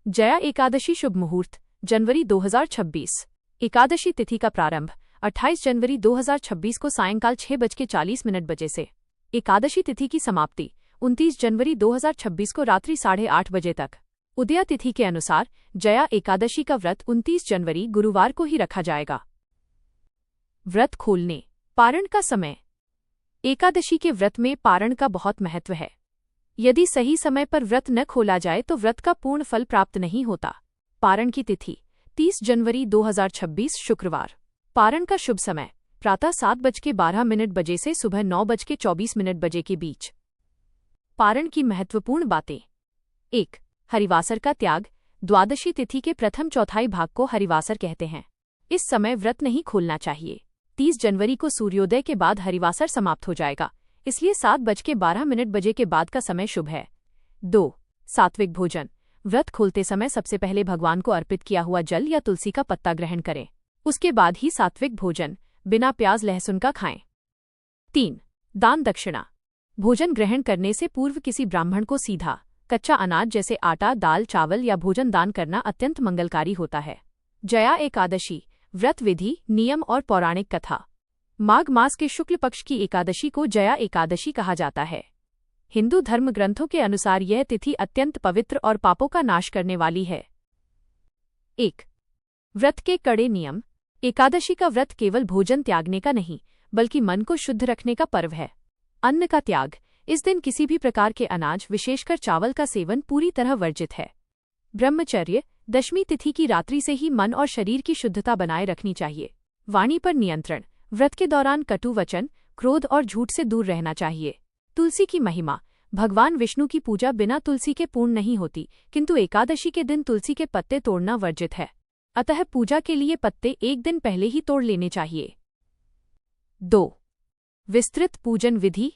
जया एकादशी शुभ मुहूर्त जनवरी 2026। एकादशी तिथि का प्रारंभ 28 जनवरी 2026 को सायंकाल 6:40 से। एकादशी तिथि की समाप्ति 29 जनवरी 2026 को रात्रि 8:30 बजे तक। उदया तिथि के अनुसार जया एकादशी का व्रत 29 जनवरी गुरुवार को ही रखा जाएगा। व्रत खोलने पारण का समय। एकादशी के व्रत में पारण का बहुत महत्व है। यदि सही समय पर व्रत न खोला जाए तो व्रत का पूर्ण फल प्राप्त नहीं होता। पारण की तिथि 30 जनवरी 2026 शुक्रवार। पारण का शुभ समय प्रातः 7:12 से सुबह 9:24 के बीच। पारण की महत्वपूर्ण बातें। 1. हरिवासर का त्याग। द्वादशी तिथि के प्रथम चौथाई भाग को हरिवासर कहते हैं। इस समय व्रत नहीं खोलना चाहिए। 30 जनवरी को सूर्योदय के बाद हरिवासर समाप्त हो जाएगा, इसलिए 7:12 के बाद का समय शुभ है। 2. सात्विक भोजन। व्रत खोलते समय सबसे पहले भगवान को अर्पित किया हुआ जल या तुलसी का पत्ता ग्रहण करें, उसके बाद ही सात्विक भोजन बिना प्याज लहसुन का खाएं। 3. दान दक्षिणा। भोजन ग्रहण करने से पूर्व किसी ब्राह्मण को सीधा कच्चा अनाज जैसे आटा, दाल, चावल या भोजन दान करना अत्यंत मंगलकारी होता है। जया एकादशी व्रत विधि, नियम और पौराणिक कथा। माघ मास के शुक्ल पक्ष की एकादशी को जया एकादशी कहा जाता है। हिंदू धर्म ग्रंथों के अनुसार यह तिथि अत्यंत पवित्र और पापों का नाश करने वाली है। 1. व्रत के कड़े नियम। एकादशी का व्रत केवल भोजन त्यागने का नहीं, बल्कि मन को शुद्ध रखने का पर्व है। अन्न का त्याग। इस दिन किसी भी प्रकार के अनाज, विशेषकर चावल का सेवन पूरी तरह वर्जित है। ब्रह्मचर्य। दशमी तिथि की रात्रि से ही मन और शरीर की शुद्धता बनाए रखनी चाहिए। वाणी पर नियंत्रण। व्रत के दौरान कटु वचन, क्रोध और झूठ से दूर रहना चाहिए। तुलसी की महिमा। भगवान विष्णु की पूजा बिना तुलसी के पूर्ण नहीं होती, किंतु एकादशी के दिन तुलसी के पत्ते तोड़ना वर्जित है, अतः पूजा के लिए पत्ते एक दिन पहले ही तोड़ लेने चाहिए। 2. विस्तृत पूजन विधि।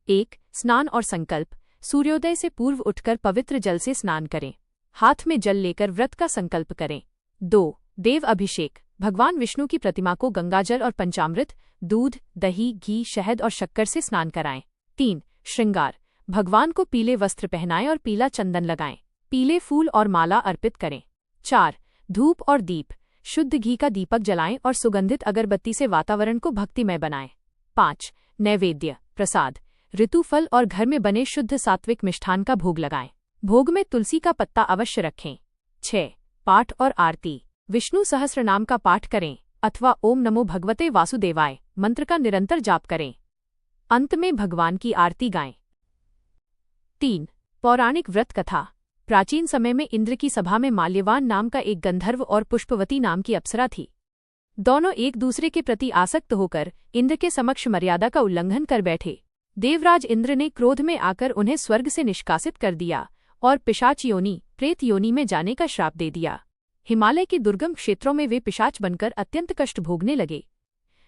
1. स्नान और संकल्प। सूर्योदय से पूर्व उठकर पवित्र जल से स्नान करें। हाथ में जल लेकर व्रत का संकल्प करें। 2. देव अभिषेक। भगवान विष्णु की प्रतिमा को गंगाजल और पंचामृत, दूध, दही, घी, शहद और शक्कर से स्नान कराएं। 3. श्रृंगार। भगवान को पीले वस्त्र पहनाएं और पीला चंदन लगाएं। पीले फूल और माला अर्पित करें। 4. धूप और दीप। शुद्ध घी का दीपक जलाएं और सुगंधित अगरबत्ती से वातावरण को भक्तिमय बनाएं। 5. नैवेद्य प्रसाद। ऋतुफल और घर में बने शुद्ध सात्विक मिष्ठान का भोग लगाएं। भोग में तुलसी का पत्ता अवश्य रखें। 6. पाठ और आरती। विष्णु सहस्रनाम का पाठ करें अथवा ओम नमो भगवते वासुदेवाय मंत्र का निरंतर जाप करें। अंत में भगवान की आरती गाएं। 3. पौराणिक व्रत कथा। प्राचीन समय में इंद्र की सभा में माल्यवान नाम का एक गंधर्व और पुष्पवती नाम की अप्सरा थी। दोनों एक दूसरे के प्रति आसक्त होकर इंद्र के समक्ष मर्यादा का उल्लंघन कर बैठे। देवराज इंद्र ने क्रोध में आकर उन्हें स्वर्ग से निष्कासित कर दिया और पिशाच योनि, प्रेत योनि में जाने का श्राप दे दिया। हिमालय के दुर्गम क्षेत्रों में वे पिशाच बनकर अत्यंत कष्ट भोगने लगे।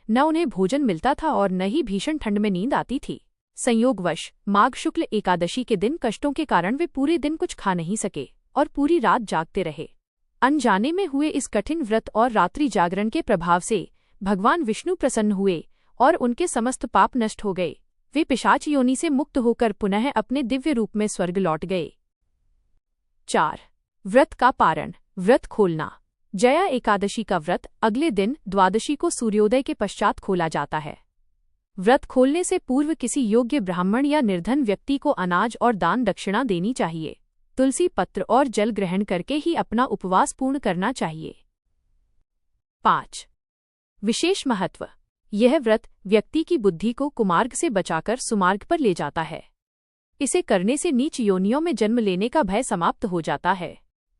न उन्हें भोजन मिलता था और न ही भीषण ठंड में नींद आती थी। संयोगवश माघ शुक्ल एकादशी के दिन कष्टों के कारण वे पूरे दिन कुछ खा नहीं सके और पूरी रात जागते रहे। अनजाने में हुए इस कठिन व्रत और रात्रि जागरण के प्रभाव से भगवान विष्णु प्रसन्न हुए और उनके समस्त पाप नष्ट हो गए। वे पिशाच योनि से मुक्त होकर पुनः अपने दिव्य रूप में स्वर्ग लौट गए। 4. व्रत का पारण व्रत खोलना। जया एकादशी का व्रत अगले दिन द्वादशी को सूर्योदय के पश्चात खोला जाता है। व्रत खोलने से पूर्व किसी योग्य ब्राह्मण या निर्धन व्यक्ति को अनाज और दान दक्षिणा देनी चाहिए। तुलसी पत्र और जल ग्रहण करके ही अपना उपवास पूर्ण करना चाहिए। 5. विशेष महत्व। यह व्रत व्यक्ति की बुद्धि को कुमार्ग से बचाकर सुमार्ग पर ले जाता है। इसे करने से नीच योनियों में जन्म लेने का भय समाप्त हो जाता है।